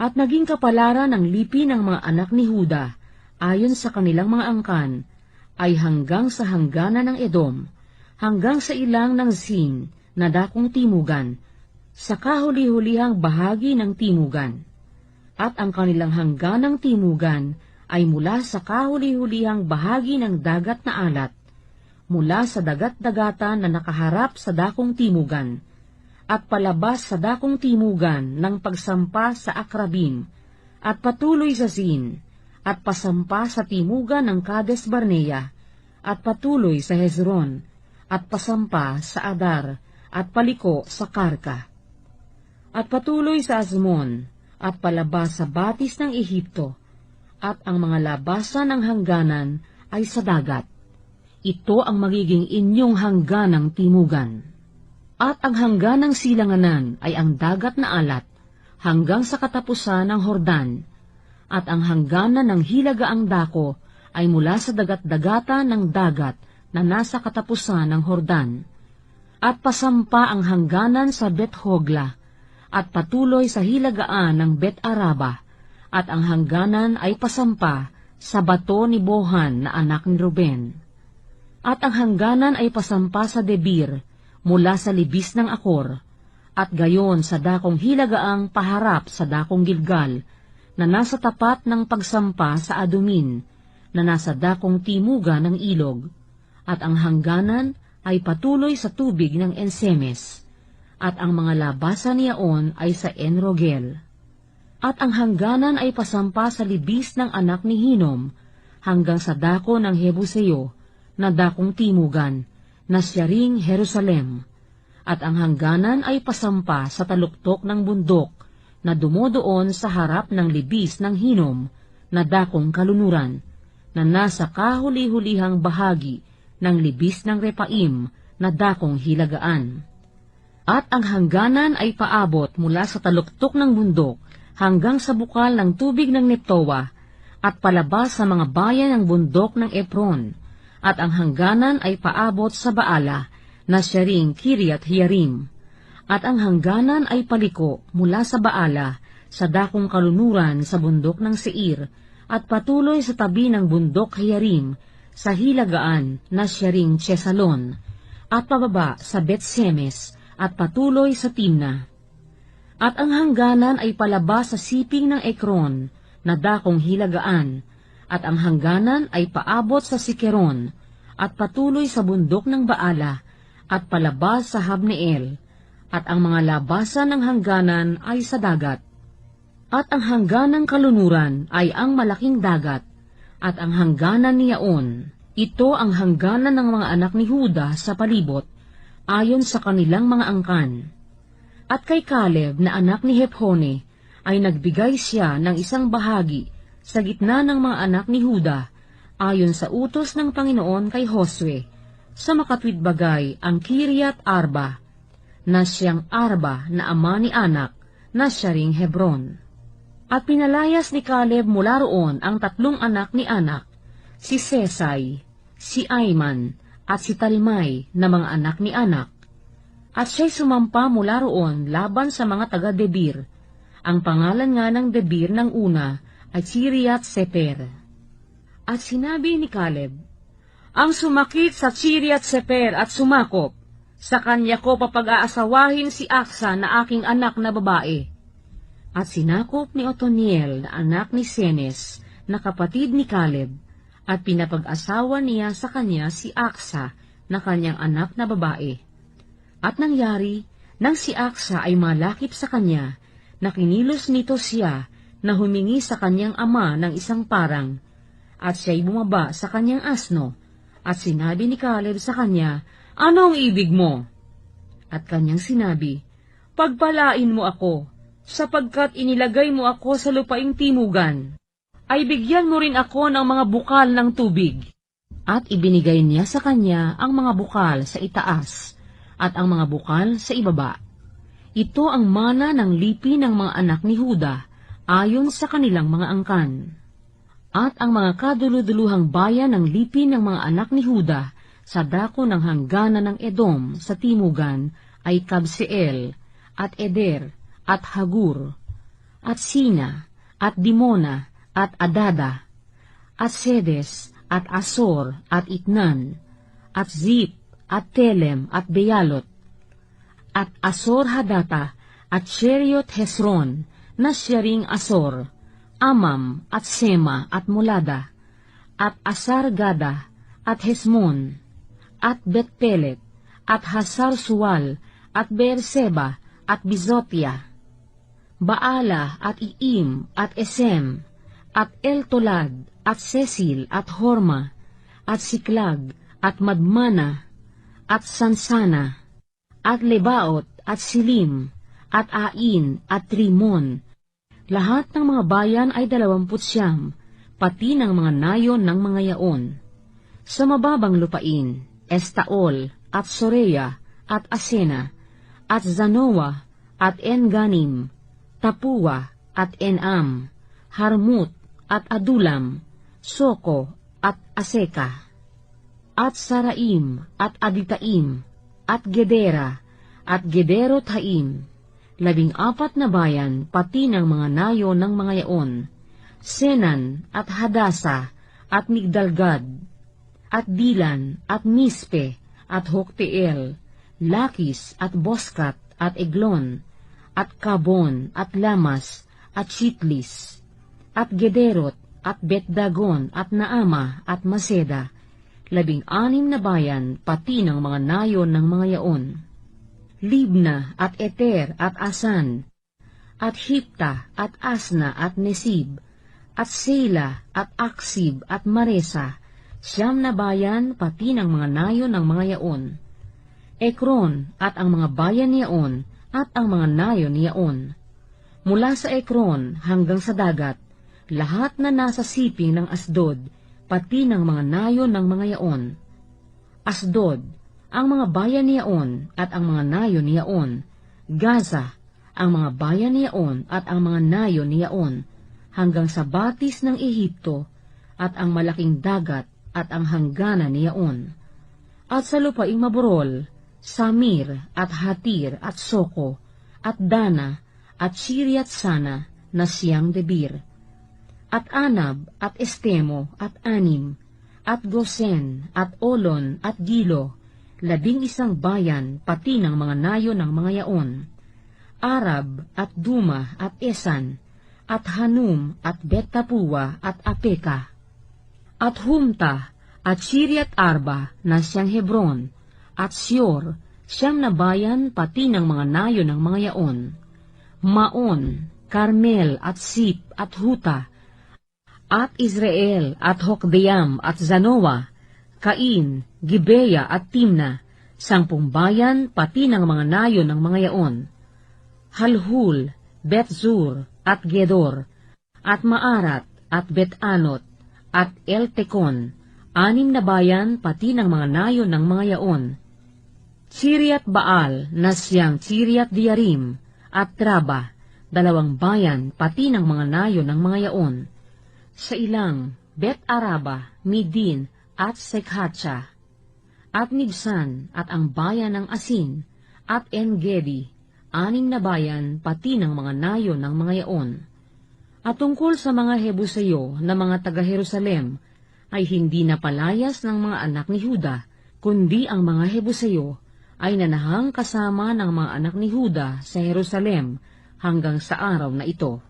At naging kapalaran ng lipi ng mga anak ni Huda, ayon sa kanilang mga angkan, ay hanggang sa hangganan ng Edom, hanggang sa ilang ng Sin, na dakong timugan, sa kahuli-hulihang bahagi ng timugan. At ang kanilang hangganang timugan ay mula sa kahuli-hulihang bahagi ng dagat na alat, mula sa dagat-dagatan na nakaharap sa dakong timugan, at palabas sa dakong timugan ng pagsampa sa Akrabim, at patuloy sa Sin, at pasampa sa timugan ng Kades Barnea, at patuloy sa Hezron, at pasampa sa Adar, at paliko sa Karka. At patuloy sa Azmon, at palabas sa batis ng Ehipto, at ang mga labasan ng hangganan ay sa dagat. Ito ang magiging inyong hangganang timugan. At ang hangganang silanganan ay ang dagat na alat, hanggang sa katapusan ng Hordan, at ang hangganan ng hilagaang dako ay mula sa dagat-dagatan ng dagat na nasa katapusan ng Hordan, at pasampa ang hangganan sa Bet-Hogla, at patuloy sa hilagaan ng Bet-Araba, at ang hangganan ay pasampa sa bato ni Bohan na anak ni Ruben. At ang hangganan ay pasampa sa Debir, mula sa libis ng Akor, at gayon sa dakong hilagaang paharap sa dakong Gilgal, na nasa tapat ng pagsampa sa Adumin, na nasa dakong timuga ng ilog, at ang hangganan ay patuloy sa tubig ng Ensemes, at ang mga labasan niyaon ay sa Enrogel. At ang hangganan ay pasampa sa libis ng anak ni Hinom, hanggang sa dako ng Hebuseo, na dakong timugan, na siya ring Jerusalem. At ang hangganan ay pasampa sa taluktok ng bundok, na dumodoon sa harap ng libis ng Hinom, na dakong kalunuran, na nasa kahuli-hulihang bahagi ng libis ng Repaim, na dakong hilagaan. At ang hangganan ay paabot mula sa taluktok ng bundok, hanggang sa bukal ng tubig ng Neptowa, at palabas sa mga bayan ng bundok ng Epron, at ang hangganan ay paabot sa Baala, na siya ring Kiriath Jearim, at ang hangganan ay paliko mula sa Baala, sa dakong kalunuran sa bundok ng Seir, at patuloy sa tabi ng bundok Jearim, sa hilagaan na siya ring Chesalon, at pababa sa Bet-Semes, at patuloy sa Timna. At ang hangganan ay palabas sa siping ng Ekron, na dakong hilagaan, at ang hangganan ay paabot sa Sikeron, at patuloy sa bundok ng Baala, at palabas sa Habneel, at ang mga labasan ng hangganan ay sa dagat. At ang hangganang kalunuran ay ang malaking dagat, at ang hangganan niyaon, ito ang hangganan ng mga anak ni Huda sa palibot, ayon sa kanilang mga angkan. At kay Caleb na anak ni Hephone, ay nagbigay siya ng isang bahagi sa gitna ng mga anak ni Huda, ayon sa utos ng Panginoon kay Josue, sa makatwid bagay ang Kiriath Arba, na siyang Arba na ama ni Anak, na siya ring Hebron. At pinalayas ni Caleb mula roon ang tatlong anak ni Anak, si Sesai, si Aiman, at si Talmai na mga anak ni Anak. At siya'y sumampa mula roon laban sa mga taga-Debir. Ang pangalan nga ng Debir ng una ay Kiriath Sefer. At sinabi ni Caleb, ang sumakit sa Kiriath Sefer at sumakop, sa kanya ko papag-aasawahin si Aksa na aking anak na babae. At sinakop ni Otoniel na anak ni Senes, na kapatid ni Caleb, at pinapag-asawa niya sa kanya si Aksa na kanyang anak na babae. At nangyari, nang si Aksa ay malakip sa kanya, na kinilos nito siya na humingi sa kanyang ama ng isang parang, at siya'y bumaba sa kanyang asno, at sinabi ni Caleb sa kanya, anong ibig mo? At kanyang sinabi, pagpalain mo ako, sapagkat inilagay mo ako sa lupaing timugan, ay bigyan mo rin ako ng mga bukal ng tubig. At ibinigay niya sa kanya ang mga bukal sa itaas, at ang mga bukal sa ibaba. Ito ang mana ng lipi ng mga anak ni Huda, ayon sa kanilang mga angkan. At ang mga kaduluduluhang bayan ng lipi ng mga anak ni Huda, sa dako ng hangganan ng Edom sa timugan, ay Kabseel, at Eder, at Hagur. at Sina, at Dimona, at Adada, at Sedes, at Asor, at Itnan, at Zip, at Telem, at Bealot, at Asor Hadata, at Sheriot Hesron, na siya ring Asor, Amam, at Sema, at Molada, at Asar-gada, at Hesmon, at Bet-pelet, at Hasar-sual, at Beerseba, at Bizotia, Baala, at Iim, at Esem, at El-tolad, at Sesil, at Horma, at Siklag, at Madmana, at Sansana, at Lebaot, at Silim, at Ain, at Trimon. Lahat ng mga bayan ay 29, pati ng mga nayon ng mga yaon. Sa mababang lupain, Estaol, at Soreya, at Asena, at Zanoa, at En-ganim, Tapua, at Enam, Harmut, at Adulam, Soko, at Aseka, at Saraim, at Aditaim, at Gedera, at Gederot-haim, 14 na bayan, pati ng mga nayon ng mga yaon, Senan, at Hadasa, at Migdalgad, at Dilan, at Mispe, at Hokteel, Lakis, at Boskat, at Eglon, at Kabon, at Lamas, at Shitlis, at Gederot, at Bet-dagon, at Naama, at Maseda, 16 na bayan, pati ng mga nayon ng mga yaon. Libna, at Eter, at Asan, at Hipta, at Asna, at Nesib, at Sela, at Aksib, at Maresa, 9 na bayan, pati ng mga nayon ng mga yaon. Ekron, at ang mga bayan niyaon, at ang mga nayon niyaon. Mula sa Ekron hanggang sa dagat, lahat na nasa siping ng Asdod, pati ng mga nayon ng mga yaon. Asdod, ang mga bayan niyaon, at ang mga nayon niyaon. Gaza, ang mga bayan niyaon, at ang mga nayon niyaon, hanggang sa batis ng Ehipto, at ang malaking dagat, at ang hangganan niyaon. At sa lupaing maburol, Samir, at Hatir, at Soko, at Dana, at Shiriat Sana, na siyang Debir, at Anab, at Estemo, at Anim, at Gosen, at Olon, at Gilo, 11 bayan, pati ng mga nayon ng mga yaon. Arab, at Duma, at Esan, at Hanum, at Bet-tapua, at Apeka, at Humta, at Shiriat Arba, na siyang Hebron, at Sior, 9 na bayan, pati ng mga nayon ng mga yaon. Maon, Carmel, at Sip, at Huta, at Israel, at Hokdeam, at Zanoa, Cain, Gibeya, at Timna, 10 bayan, pati ng mga nayon ng mga yaon. Halhul, Betzur, at Gedor, at Maarat, at Bet-anot, at El-tekon, 6 na bayan, pati ng mga nayon ng mga yaon. Chiriat Baal, na siyang Chiriat Diarim, at Traba, 2 bayan, pati ng mga nayon ng mga yaon. Sa ilang, Bet-araba, Midin, at Sekhatsa, at Nibsan, at ang bayan ng Asin, at En-gedi, 6 na bayan, pati ng mga nayon ng mga yaon. At tungkol sa mga Hebusayo na mga taga-Jerusalem, ay hindi napalayas ng mga anak ni Huda, kundi ang mga Hebusayo ay nanahang kasama ng mga anak ni Huda sa Jerusalem hanggang sa araw na ito.